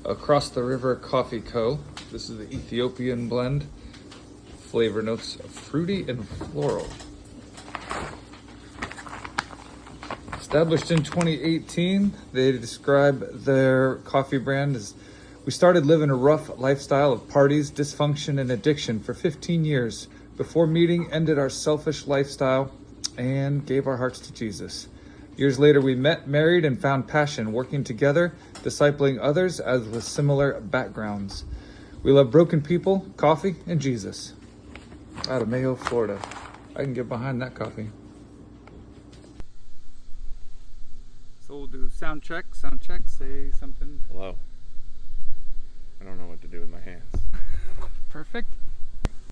Across the River Coffee Co. This is the Ethiopian blend. Flavor notes fruity and floral. Established in 2018, they describe their coffee brand as, "We started living a rough lifestyle of parties, dysfunction, and addiction for 15 years. Before meeting, ended our selfish lifestyle and gave our hearts to Jesus. Years later, we met, married, and found passion, working together, discipling others as with similar backgrounds. We love broken people, coffee, and Jesus." Out of Mayo, Florida. I can get behind that coffee. So we'll do sound check, say something. Hello. I don't know what to do with my hands. Perfect.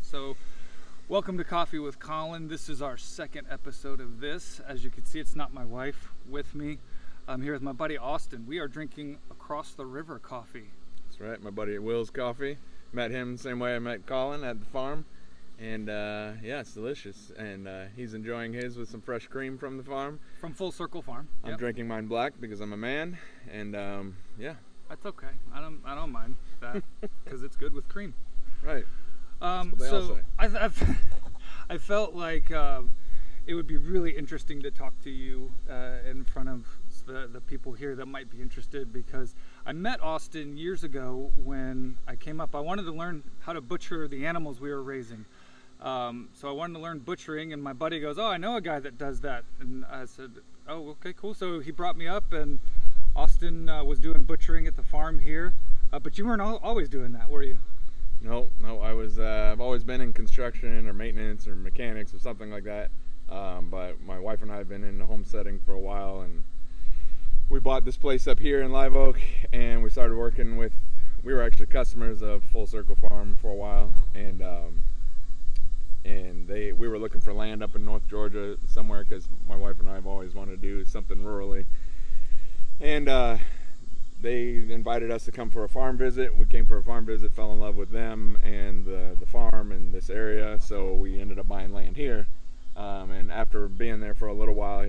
So, welcome to Coffee with Colin. This is our second episode of this. As you can see, it's not my wife with me. I'm here with my buddy Austin. We are drinking Across the River coffee. That's right, my buddy Will's Coffee. Met him the same way I met Colin at the farm. And yeah, it's delicious. And he's enjoying his with some fresh cream from the farm. From Full Circle Farm. I'm drinking mine black because I'm a man. And yeah. That's okay. I don't mind that because it's good with cream. Right. That's what they all say. I felt like it would be really interesting to talk to you in front of the people here that might be interested, because I met Austin years ago when I came up. I wanted to learn how to butcher the animals we were raising. So I wanted to learn butchering, and my buddy goes, "Oh, I know a guy that does that." And I said, "Oh, okay, cool." So he brought me up, and Austin was doing butchering at the farm here. But you weren't always doing that, were you? No, I was, I've always been in construction or maintenance or mechanics or something like that. But my wife and I have been in homesteading for a while, and we bought this place up here in Live Oak, and we started working with, we were actually customers of Full Circle Farm for a while, and we were looking for land up in North Georgia somewhere, because my wife and I have always wanted to do something rurally. And they invited us to come for a farm visit. We came for a farm visit, fell in love with them and the farm and this area, so we ended up buying land here. And after being there for a little while,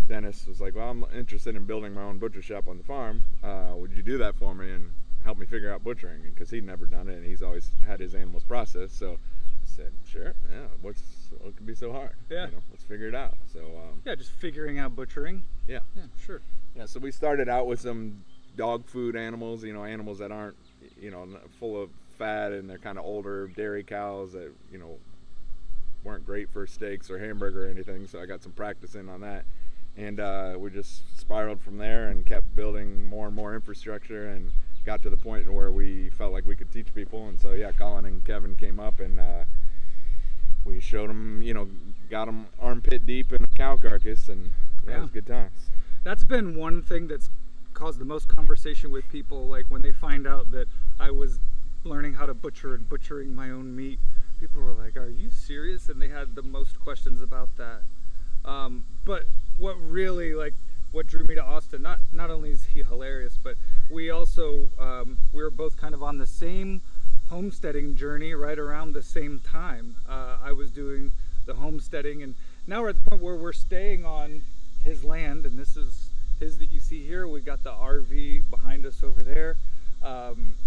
Dennis was like, "Well, I'm interested in building my own butcher shop on the farm. Would you do that for me and help me figure out butchering?" Because he'd never done it, and he's always had his animals processed. So I said, "Sure, yeah. What could be so hard? Yeah, let's figure it out." So yeah, just figuring out butchering. Yeah, sure. Yeah, so we started out with some dog food animals, animals that aren't, full of fat, and they're kind of older dairy cows that, weren't great for steaks or hamburger or anything. So I got some practice in on that, and we just spiraled from there and kept building more and more infrastructure, and got to the point where we felt like we could teach people. And so yeah, Colin and Kevin came up, and we showed them, got them armpit deep in a cow carcass, and it was good times. That's been one thing that's caused the most conversation with people, like when they find out that I was learning how to butcher and butchering my own meat. People were like, "Are you serious?" And they had the most questions about that. But what really, what drew me to Austin, not only is he hilarious, but we also, we were both kind of on the same homesteading journey right around the same time. I was doing the homesteading, and now we're at the point where we're staying on his land, and this is his that you see here. We got the RV behind us over there.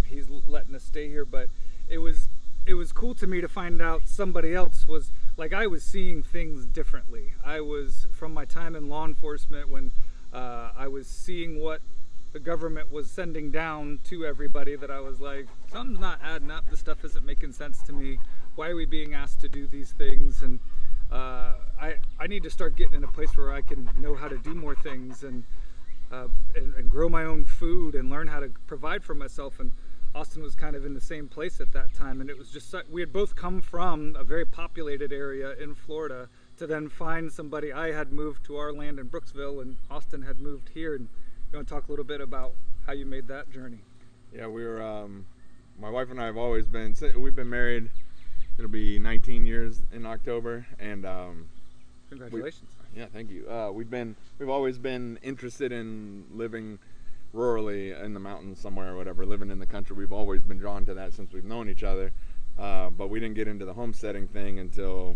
He's letting us stay here, but it was cool to me to find out somebody else was, like, I was seeing things differently. I was, from my time in law enforcement, when I was seeing what the government was sending down to everybody, that I was like, something's not adding up. This stuff isn't making sense to me. Why are we being asked to do these things? And I need to start getting in a place where I can know how to do more things and grow my own food and learn how to provide for myself. And Austin was kind of in the same place at that time, and it was just, we had both come from a very populated area in Florida to then find somebody. I had moved to our land in Brooksville, and Austin had moved here. And you want to talk a little bit about how you made that journey? Yeah, we were, my wife and I have always been, we've been married, it'll be 19 years in October, and congratulations. Yeah, thank you. We've always been interested in living rurally in the mountains somewhere or whatever, living in the country. We've always been drawn to that since we've known each other, but we didn't get into the homesteading thing until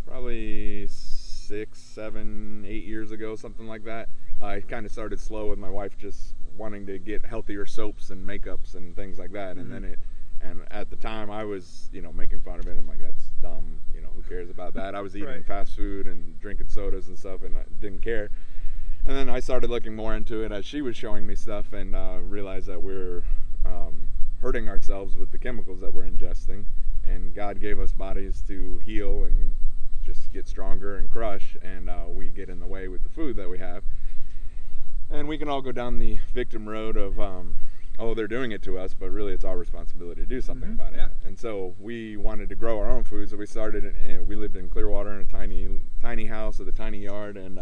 probably 6, 7, 8 years ago, something like that. I kind of started slow with my wife just wanting to get healthier soaps and makeups and things like that. And then and at the time I was, making fun of it. I'm like, that's dumb. Who cares about that? I was eating fast food and drinking sodas and stuff, and I didn't care. And then I started looking more into it as she was showing me stuff, and realized that we're hurting ourselves with the chemicals that we're ingesting. And God gave us bodies to heal and just get stronger and crush, and we get in the way with the food that we have. And we can all go down the victim road of, they're doing it to us, but really it's our responsibility to do something about it. And so we wanted to grow our own food, so we started, we lived in Clearwater in a tiny house with a tiny yard, and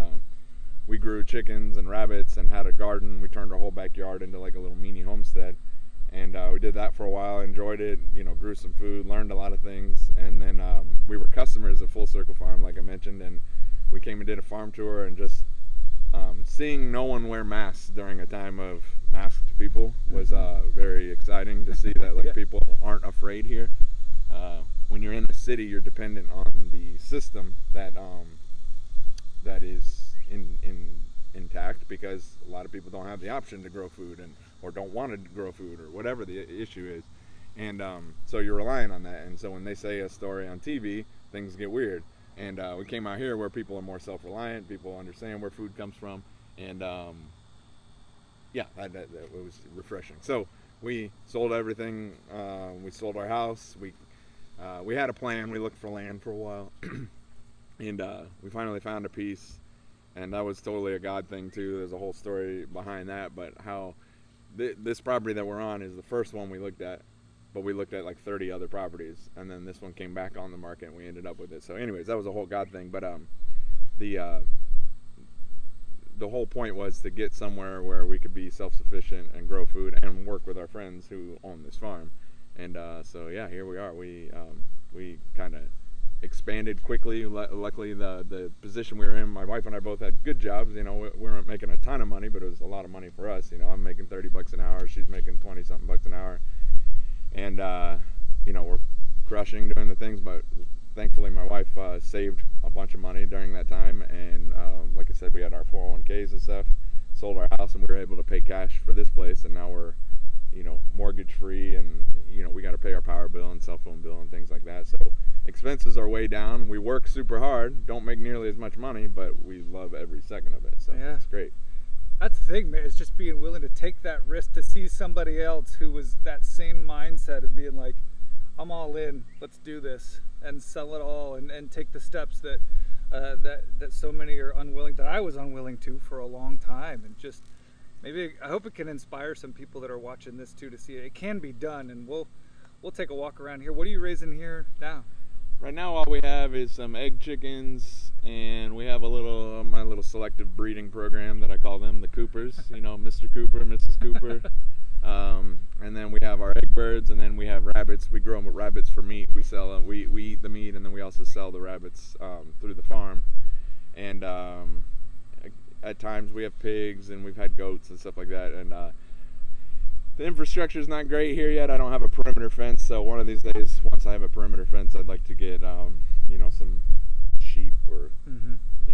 we grew chickens and rabbits and had a garden. We turned our whole backyard into like a little mini homestead. And we did that for a while, enjoyed it, grew some food, learned a lot of things. And then we were customers of Full Circle Farm, like I mentioned, and we came and did a farm tour, and just seeing no one wear masks during a time of masked people was very exciting to see that people aren't afraid here. When you're in a city, you're dependent on the system that is intact, because a lot of people don't have the option to grow food or don't want to grow food, or whatever the issue is. And so you're relying on that. And so when they say a story on TV, things get weird. And we came out here where people are more self-reliant, people understand where food comes from, and that was refreshing. So we sold everything. We sold our house. We had a plan. We looked for land for a while, and we finally found a piece. And that was totally a God thing too. There's a whole story behind that, but how this property that we're on is the first one we looked at, but we looked at like 30 other properties, and then this one came back on the market and we ended up with it. So anyways, that was a whole God thing. But the whole point was to get somewhere where we could be self-sufficient and grow food and work with our friends who own this farm. And so yeah, here we are. We kind of expanded quickly. Luckily, the position we were in, my wife and I both had good jobs. We weren't making a ton of money, but it was a lot of money for us. I'm making $30 an hour. She's making 20-something bucks an hour. And, we're crushing, doing the things, but thankfully my wife saved a bunch of money during that time. And like I said, we had our 401ks and stuff, sold our house, and we were able to pay cash for this place. And now we're, mortgage free, and, we got to pay our power bill and cell phone bill and things like that. So expenses are way down. We work super hard, don't make nearly as much money, but we love every second of it. So it's great. That's the thing, man. It's just being willing to take that risk, to see somebody else who was that same mindset of being like, I'm all in, let's do this, and sell it all, and take the steps that so many are unwilling, that I was unwilling to for a long time. And just maybe I hope it can inspire some people that are watching this too, to see it can be done. And we'll take a walk around here. What are you raising here now? Right now, all we have is some egg chickens, and we have my little selective breeding program that I call them the Coopers. Mr. Cooper, Mrs. Cooper. And then we have our egg birds, and then we have rabbits. We grow rabbits for meat. We sell we eat the meat, and then we also sell the rabbits through the farm. And at times we have pigs, and we've had goats and stuff like that. And the infrastructure is not great here yet. I don't have a perimeter fence, so one of these days, once I have a perimeter fence, I'd like to get some sheep, or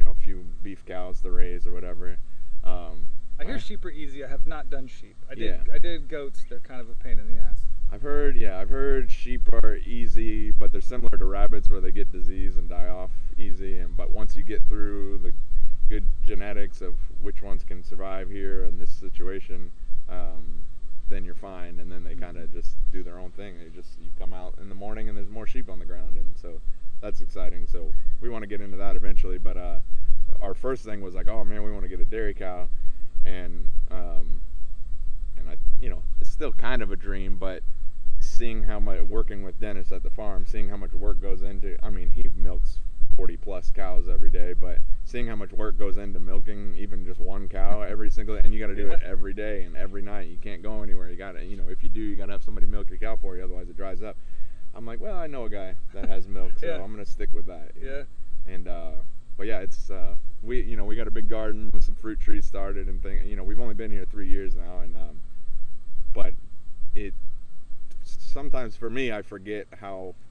a few beef cows to raise or whatever. I hear sheep are easy. I have not done sheep. I did goats. They're kind of a pain in the ass. I've heard sheep are easy, but they're similar to rabbits, where they get disease and die off easy. But once you get through the good genetics of which ones can survive here in this situation, then you're fine. And then they kind of just do their own thing. You come out in the morning and there's more sheep on the ground, and so that's exciting. So we want to get into that eventually. But our first thing was like, oh man, we want to get a dairy cow, and I, it's still kind of a dream, but seeing how much, working with Dennis at the farm, seeing how much work goes into, he milks 40 plus cows every day, but seeing how much work goes into milking even just one cow every single day, and you got to do it every day and every night. You can't go anywhere. You got to, if you do, you got to have somebody milk your cow for you, otherwise it dries up. I'm like, well, I know a guy that has milk, so I'm gonna stick with that. And but yeah, it's we got a big garden with some fruit trees started and things. We've only been here 3 years now, and but it sometimes for me, I forget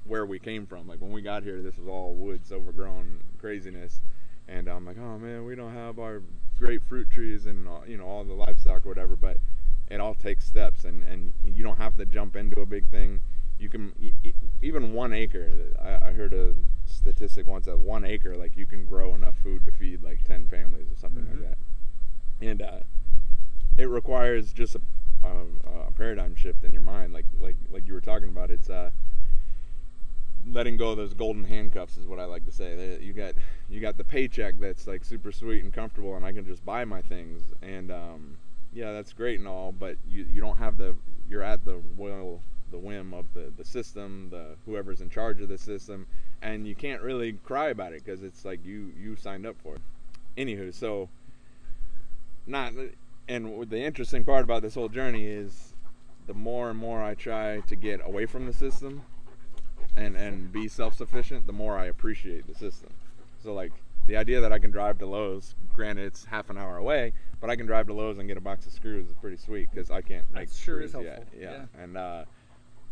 where we came from. Like when we got here, this was all woods, overgrown craziness, and I'm like, oh man, we don't have our great fruit trees and all the livestock or whatever, but it all takes steps, and you don't have to jump into a big thing. You can even 1 acre. I heard a statistic once that 1 acre, like, you can grow enough food to feed like 10 families or something like that. And it requires just a paradigm shift in your mind, like you were talking about. It's letting go of those golden handcuffs is what I like to say. You got the paycheck that's like super sweet and comfortable, and I can just buy my things, and yeah, that's great and all, but you don't have you're at the whim of the system, whoever's in charge of the system, and you can't really cry about it because it's like you signed up for it. Anywho, so and the interesting part about this whole journey is the more and more I try to get away from the system and be self-sufficient, the more I appreciate the system. So like the idea that I can drive to Lowe's, granted it's half an hour away, but I can drive to Lowe's and get a box of screws is pretty sweet because I can't make screws yet. Yeah. And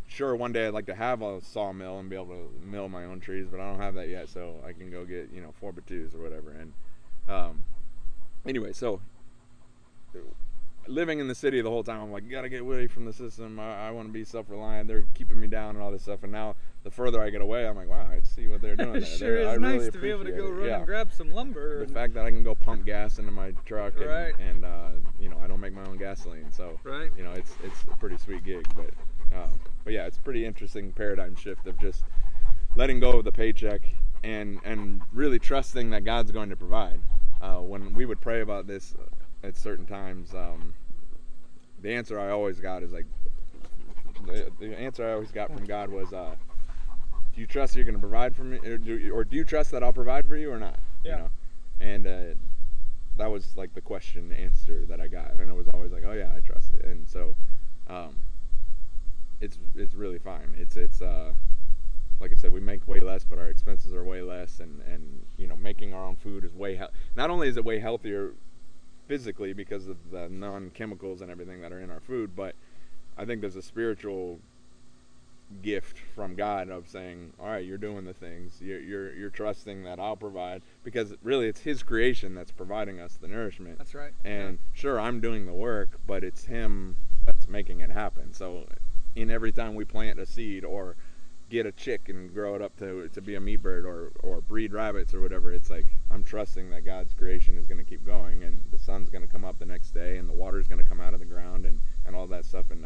sure, one day I'd like to have a sawmill and be able to mill my own trees, but I don't have that yet, so I can go get 4x2s or whatever. And anyway, so living in the city the whole time, I'm like, you gotta get away from the system. I want to be self-reliant. They're keeping me down and all this stuff. And now the further I get away, I'm like, wow, I see what they're doing there. Sure is nice to be able to go run and grab some lumber. The fact that I can go pump gas into my truck, and I don't make my own gasoline, so it's a pretty sweet gig. But yeah, it's a pretty interesting paradigm shift of just letting go of the paycheck and really trusting that God's going to provide. When we would pray about this at certain times, the answer I always got is like, the answer I always got from God was, do you trust you're going to provide for me, or do you trust that I'll provide for you or not? Yeah. And that was like the question answer that I got, and I was always like, oh yeah, I trust it. And so it's really fine. It's like I said, we make way less, but our expenses are way less, and making our own food is not only is it way healthier physically because of the non-chemicals and everything that are in our food, but I think there's a spiritual gift from God of saying, all right, you're doing the things, you're trusting that I'll provide, because really it's His creation that's providing us the nourishment. That's right. And sure, I'm doing the work, but it's Him that's making it happen. So in every time we plant a seed or get a chick and grow it up to be a meat bird or breed rabbits or whatever, it's like I'm trusting that God's creation is going to keep going, and the sun's going to come up the next day, and the water's going to come out of the ground, and all that stuff, and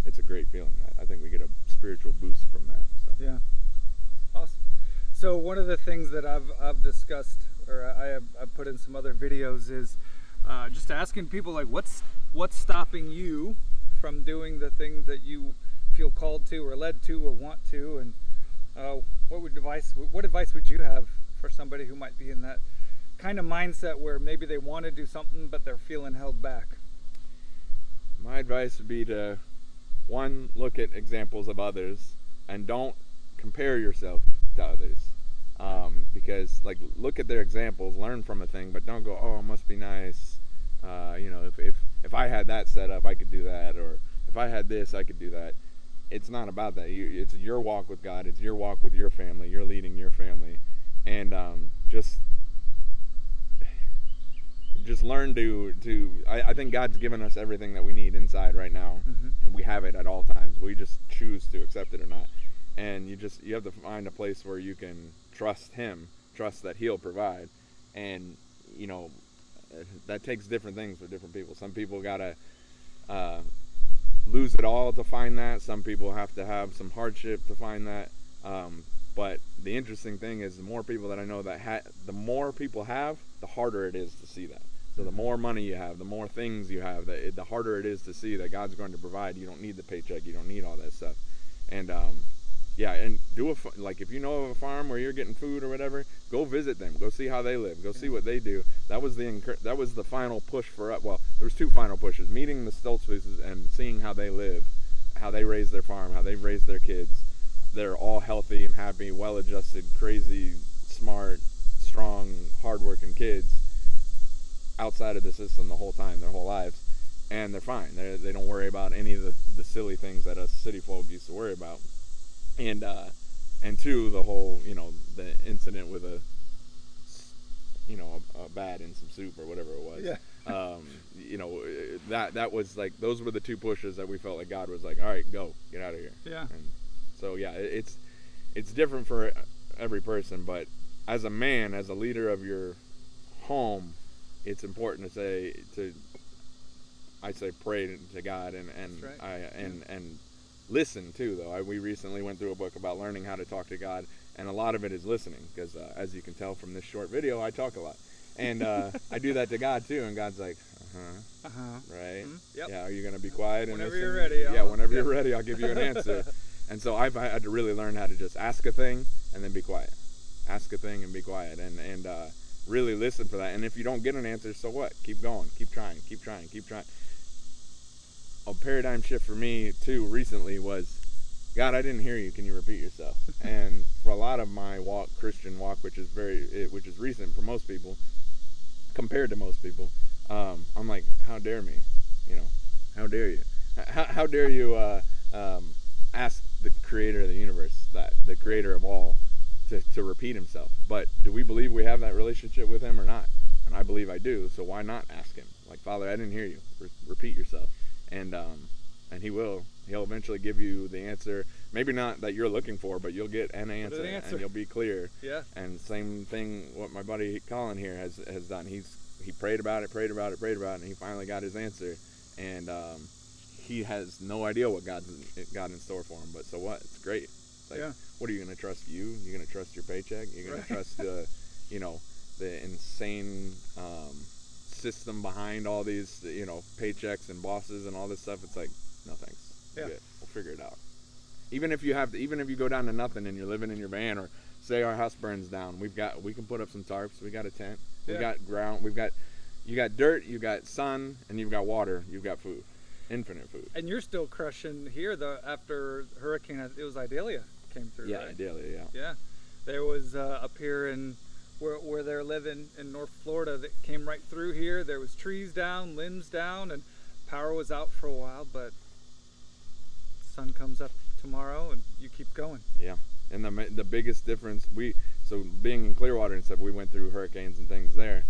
it's a great feeling. I think we get a spiritual boost from that. So. Yeah, awesome. So one of the things that I've discussed, or I've put in some other videos, is just asking people like, what's stopping you from doing the things that you feel called to or led to or want to, and what advice would you have for somebody who might be in that kind of mindset where maybe they want to do something but they're feeling held back? My advice would be to, one, look at examples of others and don't compare yourself to others, because like, look at their examples, learn from a thing, but don't go, oh, it must be nice, if I had that set up I could do that, or if I had this I could do that. It's not about that. It's your walk with God. It's your walk with your family. You're leading your family, and just learn to. I think God's given us everything that we need inside right now, and we have it at all times. We just choose to accept it or not. And you have to find a place where you can trust Him, trust that He'll provide, and that takes different things for different people. Some people gotta lose it all to find that. Some people have to have some hardship to find that. But the interesting thing is, the more people that I know the more people have, the harder it is to see that. So the more money you have, the more things you have, the harder it is to see that God's going to provide. You don't need the paycheck. You don't need all that stuff. And and if you know of a farm where you're getting food or whatever, go visit them. Go see how they live. Go see what they do. That was the final push for us. Well, there was two final pushes: meeting the Stoltzfuses and seeing how they live, how they raise their farm, how they raise their kids. They're all healthy and happy, well-adjusted, crazy, smart, strong, hardworking kids outside of the system the whole time, their whole lives, and they're fine. They don't worry about any of the silly things that us city folk used to worry about. And two, the whole, the incident with a a bat in some soup or whatever it was. Yeah. That was like, those were the two pushes that we felt like God was like, all right, go, get out of here. Yeah. And so yeah, it's different for every person, but as a man, as a leader of your home, it's important to pray to God and right. and listen too. Though we recently went through a book about learning how to talk to God, and a lot of it is listening, because as you can tell from this short video, I talk a lot, and I do that to God too, and God's like, right, Yep. yeah, are you gonna be quiet and whenever listen? you're ready? Whenever you're ready, I'll give you an answer. And so I've had to really learn how to just ask a thing and then be quiet, ask a thing and be quiet, and really listen for that. And if you don't get an answer, so what? Keep going, keep trying. A paradigm shift for me too recently was, God, I didn't hear you. Can you repeat yourself? And for a lot of my Christian walk, which is recent for most people, compared to most people, I'm like, how dare me? How dare you? How dare you ask the creator of the universe, that the creator of all, to repeat himself? But do we believe we have that relationship with him or not? And I believe I do. So why not ask him? Like, Father, I didn't hear you. Repeat yourself. And he will. He'll eventually give you the answer. Maybe not that you're looking for, but you'll get an answer, and you'll be clear. Yeah. And same thing, what my buddy Colin here has done. He prayed about it, and he finally got his answer. And he has no idea what God in store for him. But so what? It's great. It's like, what are you going to trust? You're going to trust your paycheck? You're going to trust the insane system behind all these paychecks and bosses and all this stuff? It's like, no thanks. Good. We'll figure it out. Even if you go down to nothing and you're living in your van, or say our house burns down, we can put up some tarps. We got a tent. We got ground. You got dirt. You got sun, and you've got water. You've got food, infinite food. And you're still crushing here though. After hurricane, it was Idalia came through. Yeah, right? Idalia. Yeah. There was up here in where they're living in North Florida that came right through here. There was trees down, limbs down, and power was out for a while, but sun comes up tomorrow and you keep going. Yeah. And the biggest difference, so being in Clearwater and stuff, we went through hurricanes and things there,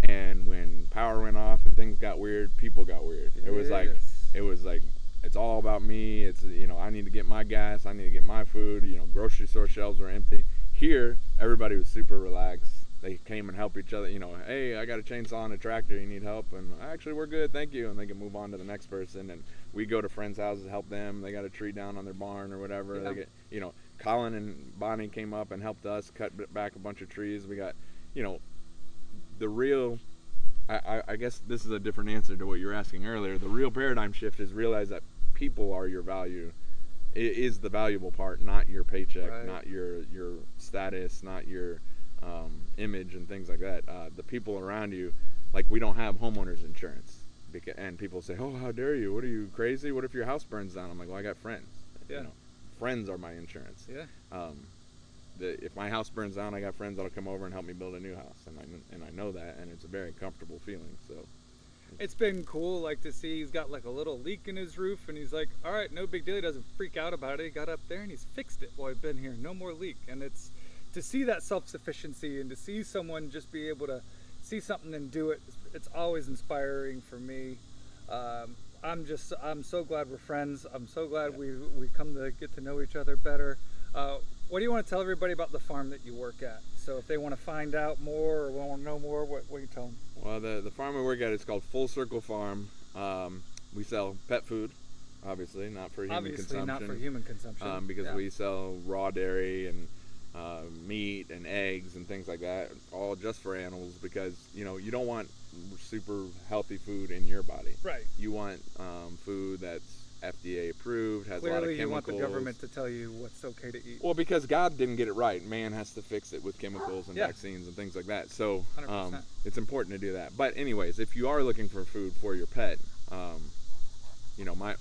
and when power went off and things got weird, people got weird. It was like it's all about me. It's I need to get my gas, I need to get my food. Grocery store shelves were empty. Here, everybody was super relaxed. They came and helped each other. Hey, I got a chainsaw and a tractor. You need help? And actually, we're good, thank you. And they can move on to the next person. And we go to friends' houses to help them. They got a tree down on their barn or whatever. Yeah. They get, Colin and Bonnie came up and helped us cut back a bunch of trees. We got, the real. I guess this is a different answer to what you were asking earlier. The real paradigm shift is realize that people are your value. It is the valuable part, not your paycheck, right. Not your status, not your image and things like that. The people around you, like, we don't have homeowners insurance, and people say, "Oh, how dare you? What are you, crazy? What if your house burns down?" I'm like, "Well, I got friends. Yeah. Friends are my insurance. Yeah. If my house burns down, I got friends that'll come over and help me build a new house, and I know that, and it's a very comfortable feeling." So it's been cool, like, to see he's got like a little leak in his roof, and he's like, all right, no big deal. He doesn't freak out about it. He got up there and he's fixed it while I've been here. No more leak. And it's to see that self-sufficiency and to see someone just be able to see something and do it. It's always inspiring for me. I'm so glad we're friends. I'm so glad we come to get to know each other better. What do you want to tell everybody about the farm that you work at? So if they want to find out more or want to know more, what do you tell them? Well, the farm we work at is called Full Circle Farm. We sell pet food, obviously not for human consumption. Obviously not for human consumption. Because we sell raw dairy and meat and eggs and things like that, all just for animals, because you don't want super healthy food in your body. Right. You want food that's FDA approved, has a lot of chemicals. Clearly you want the government to tell you what's okay to eat. Well, because God didn't get it right. Man has to fix it with chemicals and vaccines and things like that. So it's important to do that. But anyways, if you are looking for food for your pet,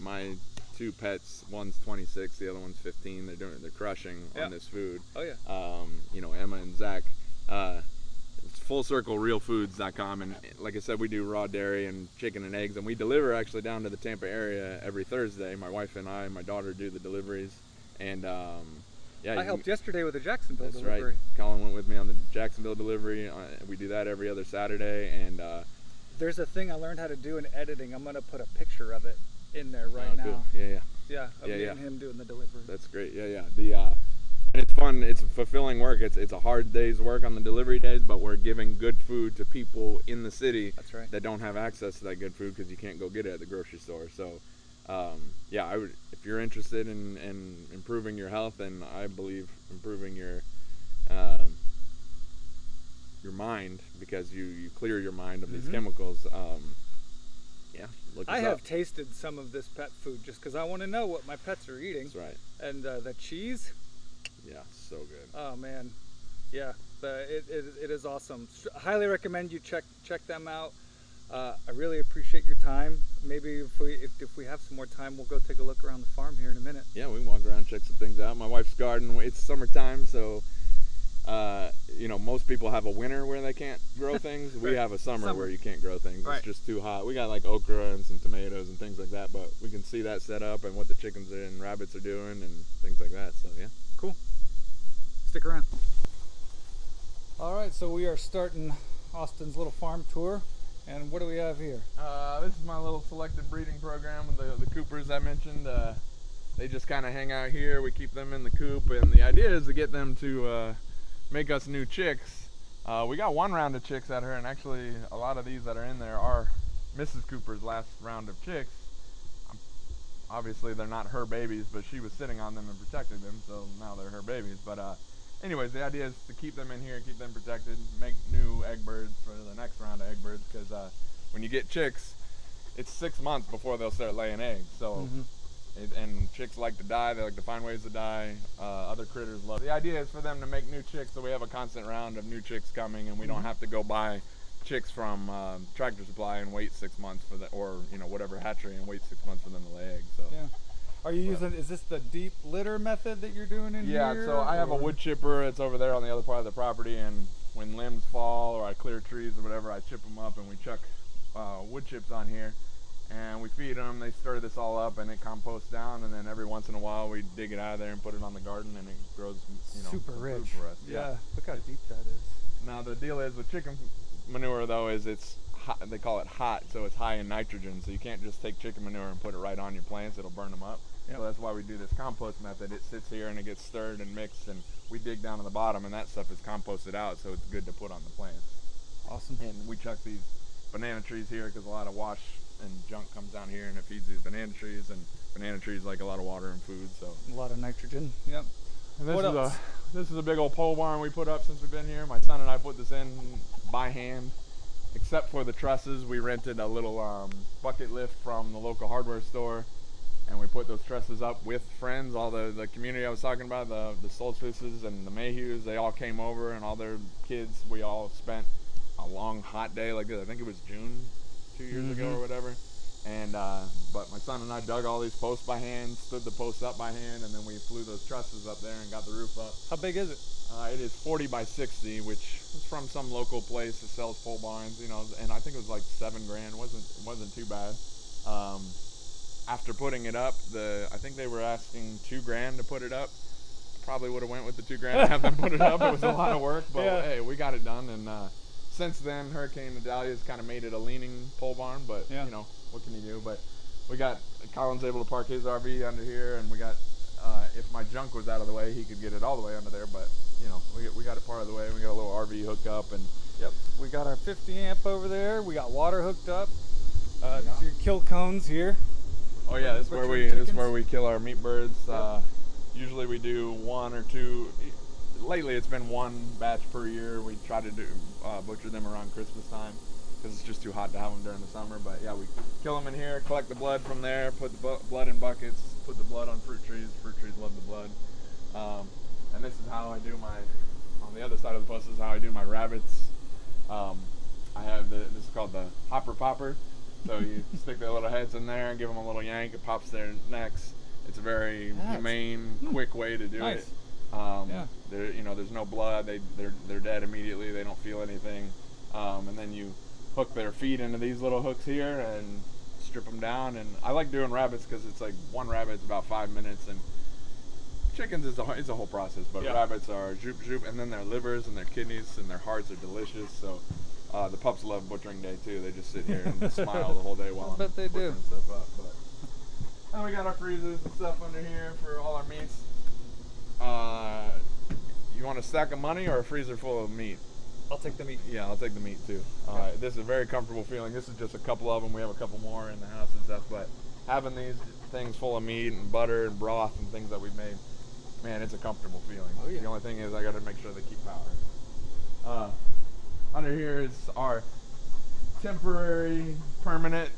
my two pets, one's 26, the other one's 15. They're crushing on this food. Oh yeah. Emma and Zach. It's fullcirclerealfoods.com, and like I said, we do raw dairy and chicken and eggs, and we deliver actually down to the Tampa area every Thursday. My wife and I and my daughter do the deliveries, and yeah, I helped yesterday with the Jacksonville that's delivery. right. Colin went with me on the Jacksonville delivery. We do that every other Saturday, and There's a thing I learned how to do in editing. I'm gonna put a picture of it in there right now. Cool. Yeah. Yeah, of me and him doing the delivery. That's great. Yeah. And it's fun. It's fulfilling work. It's a hard day's work on the delivery days, but we're giving good food to people in the city that don't have access to that good food because you can't go get it at the grocery store. So, I would, if you're interested in improving your health, and I believe improving your mind, because you clear your mind of these chemicals. Look us I up. have tasted some of this pet food just because I want to know what my pets are eating. That's right. And the cheese. Yeah, so good. Oh man, yeah, it is awesome. Highly recommend you check them out. I really appreciate your time. Maybe if we have some more time, we'll go take a look around the farm here in a minute. Yeah, we can walk around and check some things out. My wife's garden. It's summertime, so most people have a winter where they can't grow things. We have a summer where you can't grow things. It's just too hot. We got like okra and some tomatoes and things like that, but we can see that set up and what the chickens and rabbits are doing and things like that. So yeah, cool. Stick around. All right, so we are starting Austin's little farm tour, and what do we have here? This is my little selected breeding program with the Coopers I mentioned. They just kind of hang out here. We keep them in the coop, and the idea is to get them to make us new chicks. We got one round of chicks at her, and actually a lot of these that are in there are Mrs. Cooper's last round of chicks. Obviously they're not her babies, but she was sitting on them and protected them, so now they're her babies. But anyways, the idea is to keep them in here, keep them protected, make new egg birds for the next round of egg birds, because when you get chicks, it's 6 months before they'll start laying eggs. So and chicks like to die. They like to find ways to die. Other critters love it. The idea is for them to make new chicks, so we have a constant round of new chicks coming, and we don't have to go buy chicks from Tractor Supply and wait 6 months for or whatever hatchery and wait 6 months for them to lay eggs. So yeah. Are you using? Is this the deep litter method that you're doing in here? Yeah. So I have a wood chipper. It's over there on the other part of the property, and when limbs fall or I clear trees or whatever, I chip them up and we chuck wood chips on here. And we feed them. They stir this all up, and it composts down. And then every once in a while, we dig it out of there and put it on the garden, and it grows, super rich food for us. Yeah. Look how deep that is. Now the deal is with chicken manure, though, is it's hot. They call it hot, so it's high in nitrogen. So you can't just take chicken manure and put it right on your plants. It'll burn them up. Yep. So that's why we do this compost method. It sits here and it gets stirred and mixed, and we dig down to the bottom, and that stuff is composted out, so it's good to put on the plants. Awesome. And we chuck these banana trees here because a lot of wash and junk comes down here and it feeds these banana trees, and banana trees like a lot of water and food, so a lot of nitrogen. Yep. And this is a big old pole barn we put up since we've been here. My son and I put this in by hand, except for the trusses. We rented a little bucket lift from the local hardware store, and we put those trusses up with friends. All the community I was talking about, the Solstices and the Mayhews, they all came over, and all their kids. We all spent a long hot day like this. I think it was June 2 years ago or whatever, and but my son and I dug all these posts by hand, stood the posts up by hand, and then we flew those trusses up there and got the roof up. How big is it? It is 40 by 60, which is from some local place that sells pole barns, and I think it was like $7,000. It wasn't too bad. After putting it up, I think they were asking $2,000 to put it up. Probably would have went with the $2,000 to have them put it up. It was a lot of work, but hey, we got it done. And since then, Hurricane Idalia's kind of made it a leaning pole barn, but what can you do? But we got Colin's able to park his RV under here, and we got if my junk was out of the way, he could get it all the way under there. But we got it part of the way. We got a little RV hookup, and we got our 50 amp over there. We got water hooked up. These are your kill cones here. Oh yeah, this is where we kill our meat birds. Usually we do 1 or 2. Lately it's been 1 batch per year. We try to do butcher them around Christmas time because it's just too hot to have them during the summer. But yeah, we kill them in here, collect the blood from there, put the blood in buckets, put the blood on fruit trees. Fruit trees love the blood. And this is how I do on the other side of the post is how I do my rabbits. I have this is called the hopper popper. So you stick their little heads in there and give them a little yank. It pops their necks. It's a very humane, quick way to do it. There's no blood. They're dead immediately. They don't feel anything. And then you hook their feet into these little hooks here and strip them down. And I like doing rabbits because it's like one rabbit's about 5 minutes, and chickens is a whole process, but Yeah. rabbits are zoop, and then their livers and their kidneys and their hearts are delicious. So the pups love butchering day too. They just sit here and smile the whole day while I'm bet they do. butchering stuff up. But and we got our freezers and stuff under here for all our meats. You want a stack of money or a freezer full of meat? I'll take the meat. Yeah, I'll take the meat too. This is a very comfortable feeling. This is just a couple of them. We have a couple more in the house and stuff, but having these things full of meat and butter and broth and things that we've made, man, it's a comfortable feeling. Oh, yeah. The only thing is I got to make sure they keep power. Under here is our temporary, permanent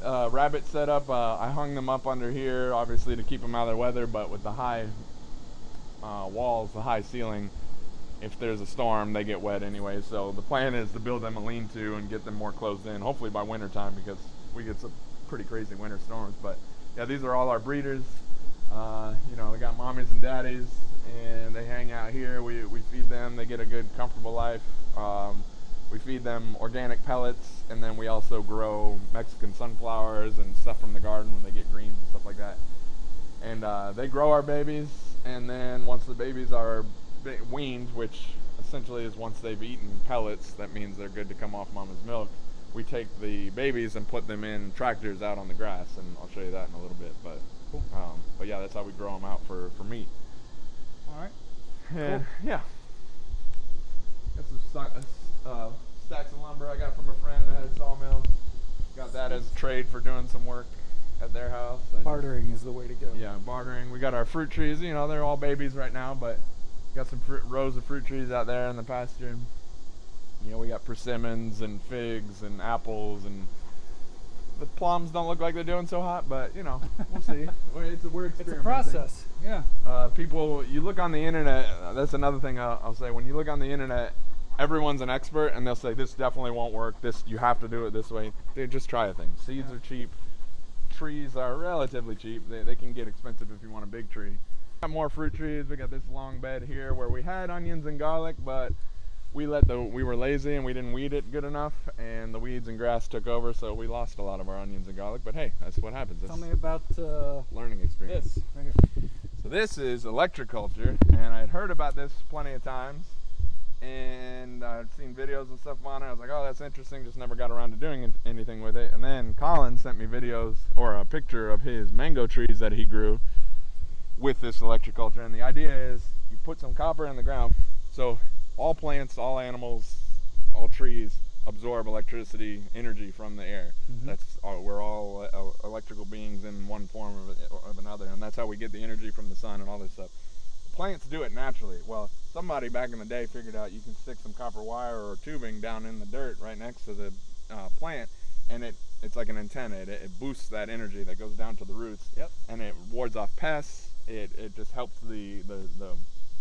rabbit setup. I hung them up under here, obviously to keep them out of the weather, but with the high walls, the high ceiling, if there's a storm, they get wet anyway. So the plan is to build them a lean-to and get them more closed in, hopefully by winter time, because we get some pretty crazy winter storms. But yeah, these are all our breeders. You know, we got mommies and daddies, and they hang out here. We feed them. They get a good, comfortable life. We feed them organic pellets, and then we also grow Mexican sunflowers and stuff from the garden when they get greens and stuff like that. And they grow our babies, and then once the babies are weaned, which essentially is once they've eaten pellets, that means they're good to come off mama's milk, we take the babies and put them in tractors out on the grass, and I'll show you that in a little bit. But Cool. but yeah, that's how we grow them out for meat. All right. And yeah, got some stacks of lumber I got from a friend that had a sawmill. Got that as a trade for doing some work at their house. Bartering is the way to go. Yeah, bartering. We got our fruit trees. You know, they're all babies right now, but got some rows of fruit trees out there in the pasture. You know, we got persimmons and figs and apples, and the plums don't look like they're doing so hot, but you know, we'll see. We're It's a experimenting. process. Yeah. People, you look on the internet, that's another thing I'll say. When you look on the internet, everyone's an expert, and they'll say, this definitely won't work, this, you have to do it this way. Dude, just try a thing. Seeds are cheap. Trees are relatively cheap. They can get expensive if you want a big tree. Got more fruit trees. We got this long bed here where we had onions and garlic, but we were lazy and we didn't weed it good enough, and the weeds and grass took over, so we lost a lot of our onions and garlic. But hey, that's what happens. Tell me about Learning experience. this right here. So this is electroculture, and I'd heard about this plenty of times, and I'd seen videos and stuff on it. I was like, oh, that's interesting, just never got around to doing anything with it. And then Colin sent me videos, or a picture of his mango trees that he grew with this electroculture. And the idea is you put some copper in the ground, so all plants, all animals, all trees absorb electricity, energy from the air. We're all electrical beings in one form of another, and that's how we get the energy from the sun and all this stuff. Plants do it naturally. Well, somebody back in the day figured out you can stick some copper wire or tubing down in the dirt right next to the plant, and it's like an antenna. It boosts that energy that goes down to the roots. Yep. And it wards off pests. It just helps the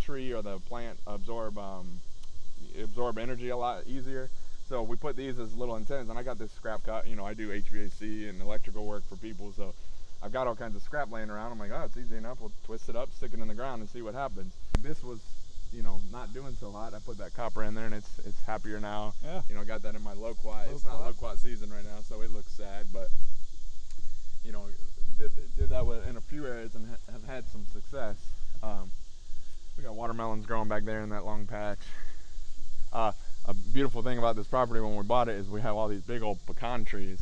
tree or the plant absorb energy a lot easier. So we put these as little antennas, and I got this scrap cut. You know, I do HVAC and electrical work for people, so I've got all kinds of scrap laying around. I'm like, oh, it's easy enough. We'll twist it up, stick it in the ground, and see what happens. This was, you know, not doing so hot. I put that copper in there, and it's happier now. Yeah. You know, got that in my loquat. It's not loquat season right now, so it looks sad, but you know, did that in a few areas and have had some success. We got watermelons growing back there in that long patch. A beautiful thing about this property when we bought it is we have all these big old pecan trees,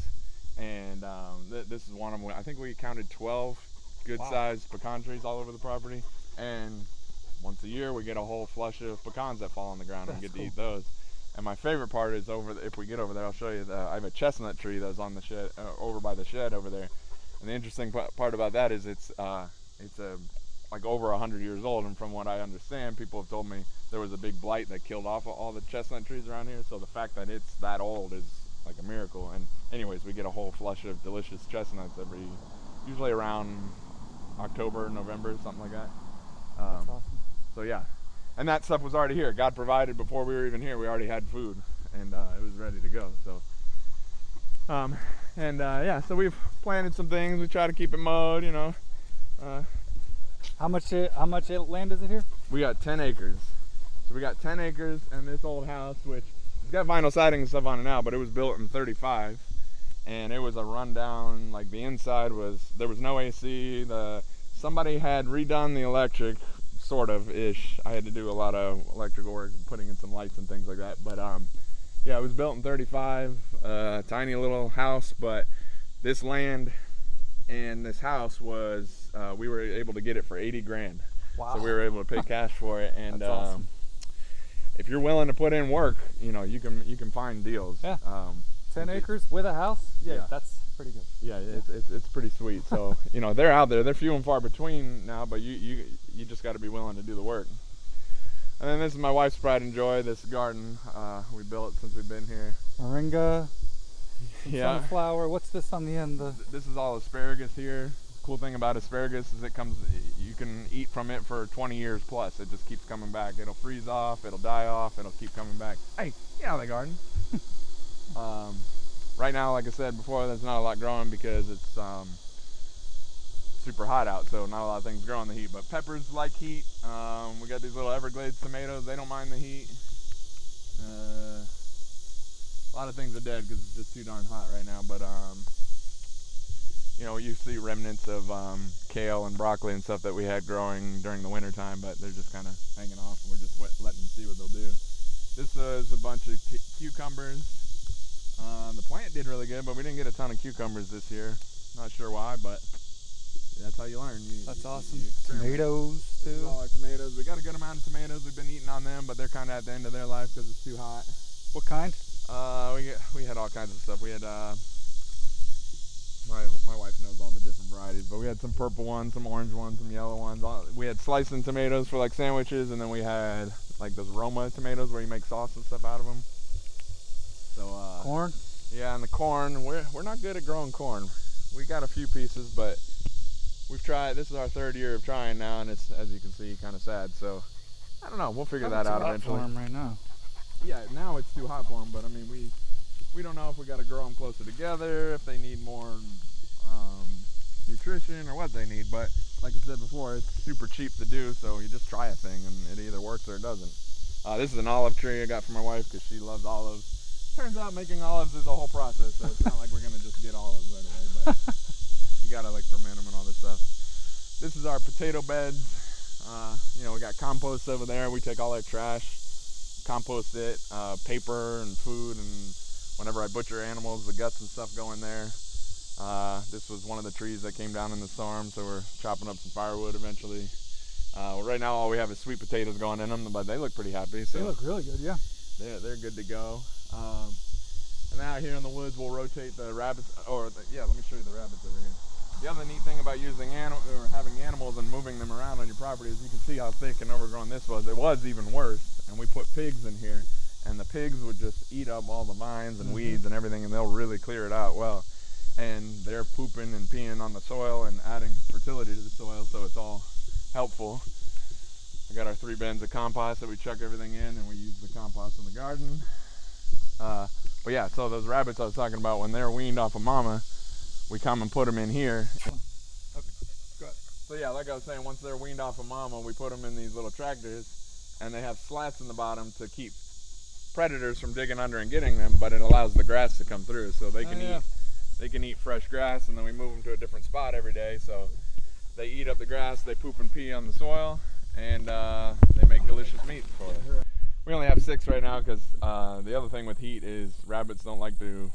and this is one of them. I think we counted 12 good-sized pecan trees all over the property, and once a year we get a whole flush of pecans that fall on the ground and get to eat those. And my favorite part is if we get over there, I'll show you. I have a chestnut tree that's on the shed, over by the shed over there. And the interesting part about that is it's like over 100 years old, and from what I understand, people have told me there was a big blight that killed off all the chestnut trees around here. So the fact that it's that old is like a miracle. And anyways, we get a whole flush of delicious chestnuts usually around October, November, something like that. That's awesome. So yeah, and that stuff was already here. God provided before we were even here. We already had food, and it was ready to go. So, yeah, so we've planted some things. We try to keep it mowed, you know. How much land is it here? We got 10 acres. So we got 10 acres, and this old house, which it's got vinyl siding and stuff on it now, but it was built in '35, and it was a rundown. Like the inside there was no AC. The somebody had redone the electric, sort of ish. I had to do a lot of electrical work, putting in some lights and things like that. But yeah, it was built in 35, tiny little house. But this land and this house was, we were able to get it for 80 grand. Wow. So we were able to pay cash for it. And That's awesome. if you're willing to put in work, you know, you can find deals. Yeah. 10 acres with a house. Yeah, that's pretty good. Yeah, it's pretty sweet. So, you know, they're out there. They're few and far between now, but you just got to be willing to do the work. And then this is my wife's pride and joy, this garden we built since we've been here. Moringa, Yeah. sunflower. What's this on the end? This is all asparagus here. Cool thing about asparagus is you can eat from it for 20 years plus. It just keeps coming back. It'll freeze off, it'll die off, it'll keep coming back. Hey, get out of the garden. Right now, like I said before, there's not a lot growing because it's super hot out, so not a lot of things grow in the heat. But peppers like heat. We got these little Everglades tomatoes. They don't mind the heat. A lot of things are dead because it's just too darn hot right now. But you know, you see remnants of kale and broccoli and stuff that we had growing during the winter time, but they're just kind of hanging off, and we're just letting them see what they'll do. This is a bunch of cucumbers. The plant did really good, but we didn't get a ton of cucumbers this year. Not sure why, but that's how you learn. That's awesome. You Tomatoes This is too. all our tomatoes. We got a good amount of tomatoes. We've been eating on them, but they're kind of at the end of their life because it's too hot. What kind? We had all kinds of stuff. We had my wife knows all the different varieties, but we had some purple ones, some orange ones, some yellow ones. We had slicing tomatoes for like sandwiches, and then we had like those Roma tomatoes where you make sauce and stuff out of them. So Corn? Yeah, and the corn, we're not good at growing corn. We got a few pieces, but we've tried. This is our third year of trying now, and it's, as you can see, kind of sad. So I don't know. We'll figure that out eventually. For 'em right now. Yeah, now it's too hot for them, but I mean, we don't know if we got to grow them closer together, if they need more nutrition or what they need. But like I said before, it's super cheap to do, so you just try a thing, and it either works or it doesn't. This is an olive tree I got from my wife because she loves olives. Turns out making olives is a whole process, so it's not like we're gonna just get olives right away, but you gotta like ferment them and all this stuff. This is our potato beds. You know, we got compost over there. We take all our trash, compost it, paper and food, and whenever I butcher animals, the guts and stuff go in there. This was one of the trees that came down in the storm, so we're chopping up some firewood eventually. Right now all we have is sweet potatoes going in them, but they look pretty happy. So They look really good, yeah. they're good to go. And now here in the woods we'll rotate the rabbits, yeah, let me show you the rabbits over here. The other neat thing about using having animals and moving them around on your property is you can see how thick and overgrown this was. It was even worse, and we put pigs in here, and the pigs would just eat up all the vines and weeds and everything, and they'll really clear it out well. And they're pooping and peeing on the soil and adding fertility to the soil, so it's all helpful. I got our 3 bins of compost that we chuck everything in, and we use the compost in the garden. But yeah, so those rabbits I was talking about, when they're weaned off of mama, we come and put them in here. Okay, go ahead. So yeah, like I was saying, once they're weaned off of mama, we put them in these little tractors, and they have slats in the bottom to keep predators from digging under and getting them, but it allows the grass to come through, so they can eat fresh grass, and then we move them to a different spot every day. So they eat up the grass, they poop and pee on the soil, and they make delicious meat for us. We only have 6 right now because the other thing with heat is rabbits don't like to,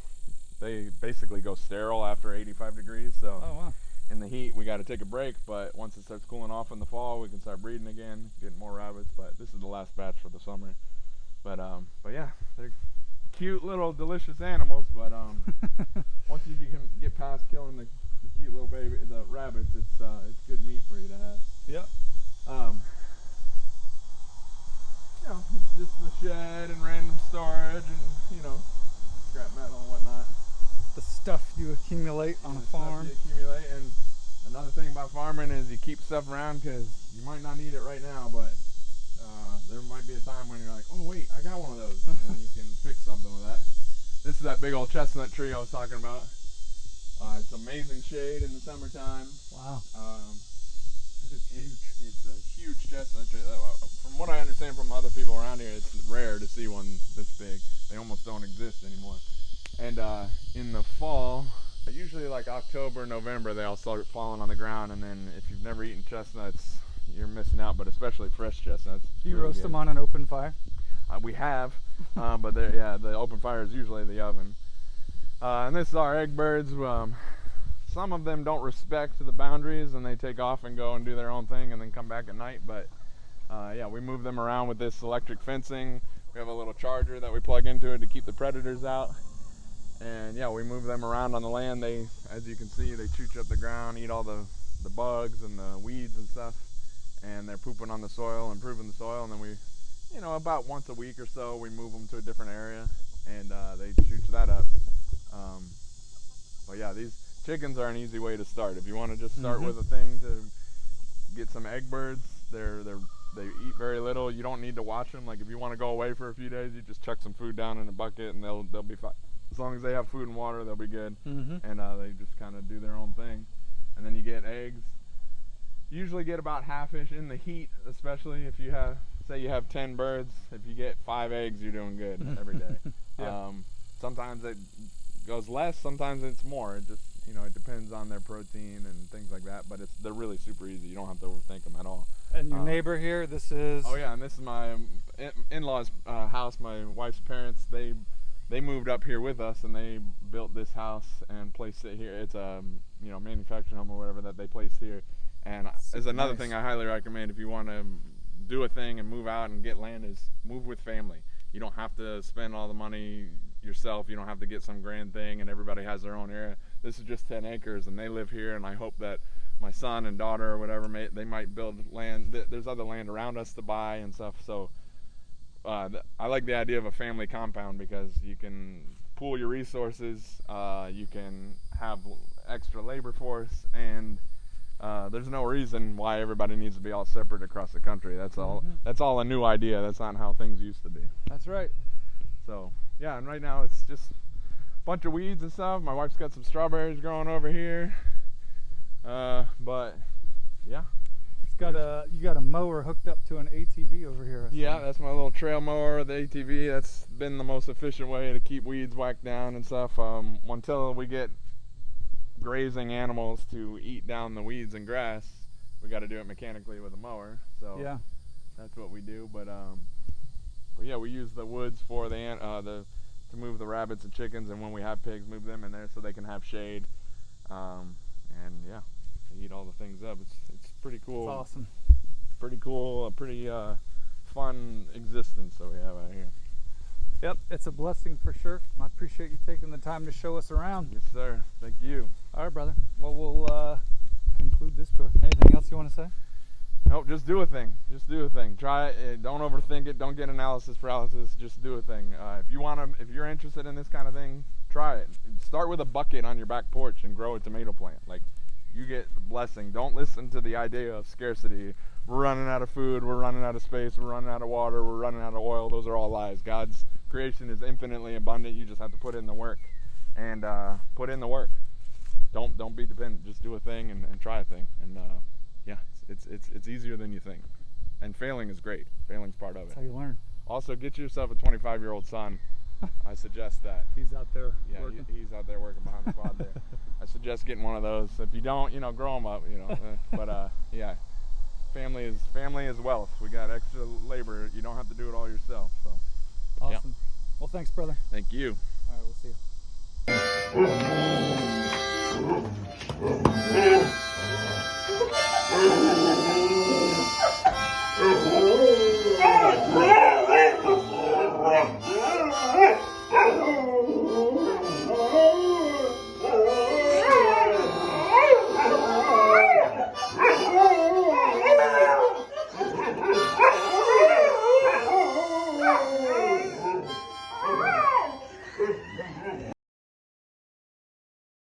they basically go sterile after 85 degrees. So in the heat we got to take a break, but once it starts cooling off in the fall we can start breeding again, getting more rabbits. But this is the last batch for the summer. But yeah, they're cute little delicious animals, but once you can get past killing the cute little the rabbits, it's good meat for you to have. Yeah. You know, it's just the shed and random storage and, you know, scrap metal and whatnot. The stuff you accumulate on a farm. Stuff you accumulate. And another thing about farming is you keep stuff around because you might not need it right now, but there might be a time when you're like, oh wait, I got one of those, and you can fix something with that. This is that big old chestnut tree I was talking about. It's amazing shade in the summertime. Wow. It's a huge chestnut tree. From what I understand from other people around here, it's rare to see one this big. They almost don't exist anymore. And in the fall, Usually like October, November, they all start falling on the ground, and then if you've never eaten chestnuts, you're missing out, but especially fresh chestnuts. Do you roast them on an open fire? We have, but the open fire is usually the oven. And this is our egg birds. Some of them don't respect the boundaries, and they take off and go and do their own thing and then come back at night, but yeah, we move them around with this electric fencing. We have a little charger that we plug into it to keep the predators out. And yeah, we move them around on the land. They, as you can see, they chooch up the ground, eat all the bugs and the weeds and stuff, and they're pooping on the soil, improving the soil. And then we, about once a week or so, we move them to a different area, and they chooch that up. But yeah, these chickens are an easy way to start. If you want to just start with a thing to get some egg birds, they eat very little. You don't need to watch them. Like if you want to go away for a few days, you just chuck some food down in a bucket, and they'll be fine. As long as they have food and water, they'll be good. And they just kind of do their own thing. And then you get eggs. You usually get about half-ish in the heat, especially if you have, say you have 10 birds. If you get 5 eggs, you're doing good every day. Yeah. Sometimes it goes less, sometimes it's more. It just, it depends on their protein and things like that. But they're really super easy. You don't have to overthink them at all. And your neighbor here, this is... Oh yeah, and this is my in-laws' house. My wife's parents, they moved up here with us, and they built this house and placed it here. It's a manufacturing home or whatever that they placed here. And there's another thing I highly recommend if you want to do a thing and move out and get land, is move with family. You don't have to spend all the money yourself. You don't have to get some grand thing and everybody has their own area. This is just 10 acres and they live here, and I hope that my son and daughter or whatever, they might build land. There's other land around us to buy and stuff. So I like the idea of a family compound because you can pool your resources, you can have extra labor force, and there's no reason why everybody needs to be all separate across the country. That's all. That's all a new idea. That's not how things used to be. That's right. So yeah, and right now it's just a bunch of weeds and stuff. My wife's got some strawberries growing over here, but yeah. You got a mower hooked up to an ATV over here. Yeah, that's my little trail mower, the ATV. That's been the most efficient way to keep weeds whacked down and stuff. Until we get grazing animals to eat down the weeds and grass, we got to do it mechanically with a mower. So yeah, that's what we do. But yeah, we use the woods for to move the rabbits and chickens, and when we have pigs, move them in there so they can have shade. And yeah, they eat all the things up. It's pretty cool. It's awesome. Pretty cool. A pretty fun existence that we have out here. Yep, it's a blessing for sure. I appreciate you taking the time to show us around. Yes, sir. Thank you. All right, brother. Well, we'll conclude this tour. Anything else you want to say? Nope, just do a thing. Just do a thing. Try it. Don't overthink it. Don't get analysis paralysis. Just do a thing. If you're interested in this kind of thing, try it. Start with a bucket on your back porch and grow a tomato plant. Like, you get the blessing. Don't listen to the idea of scarcity. We're running out of food. We're running out of space. We're running out of water. We're running out of oil. Those are all lies. God's creation is infinitely abundant. You just have to put in the work. And put in the work. Don't be dependent. Just do a thing and try a thing. And yeah, it's easier than you think. And failing is great. Failing's part of it. That's how you learn. Also, get yourself a 25-year-old son. I suggest that. He's out there working. He's out there working behind the quad there. I suggest getting one of those. If you don't, grow them up, But yeah, family is wealth. We got extra labor. You don't have to do it all yourself. So awesome. Yeah. Well, thanks, brother. Thank you. All right, we'll see you.